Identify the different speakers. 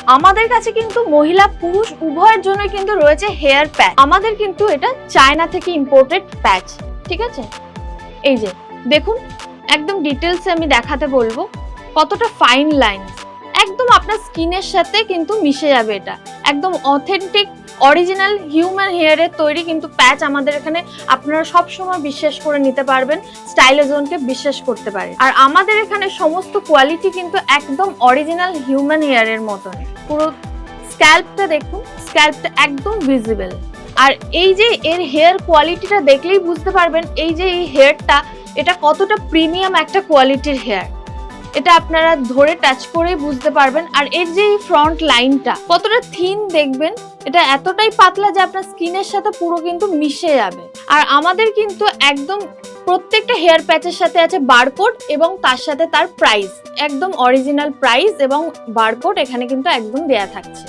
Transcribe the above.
Speaker 1: আমাদের কাছে কিন্তু মহিলা পুরুষ উভয়ের জন্য কিন্তু রয়েছে হেয়ার প্যাচ। আমাদের কিন্তু এটা চায়না থেকে ইম্পোর্টেড প্যাচ, ঠিক আছে? এই যে দেখুন, একদম ডিটেলসে আমি দেখাতে বলবো কতটা ফাইন লাইন, একদম আপনার স্কিনের সাথে কিন্তু মিশে যাবে। এটা একদম অথেন্টিক অরিজিনাল হিউম্যান হেয়ারের তৈরি কিন্তু প্যাচ আমাদের এখানে আপনারা সব সময় বিশ্বাস করে নিতে পারবেন, স্টাইলোজনকে বিশ্বাস করতে পারেন। আর আমাদের এখানে সমস্ত কোয়ালিটি কিন্তু একদম অরিজিনাল হিউম্যান হেয়ারের মতন। পুরো স্ক্যাল্পটা দেখুন, স্ক্যাল্পটা একদম ভিজিবল। আর এই যে এর হেয়ার কোয়ালিটিটা দেখলেই বুঝতে পারবেন এই যে এই হেয়ারটা এটা কতটা প্রিমিয়াম একটা কোয়ালিটির হেয়ার, এটা আপনারা ধরে টাচ করেই বুঝতে পারবেন। আর এর যে ফ্রন্ট লাইনটা কতটা থিন দেখবেন, এটা এতটাই পাতলা যে আপনার স্কিনের সাথে পুরো কিন্তু মিশে যাবে। আর আমাদের কিন্তু একদম প্রত্যেকটা হেয়ার প্যাচের সাথে আছে বারকোড এবং তার সাথে তার প্রাইস, একদম অরিজিনাল প্রাইস এবং বারকোড এখানে কিন্তু একদম দেয়া থাকছে।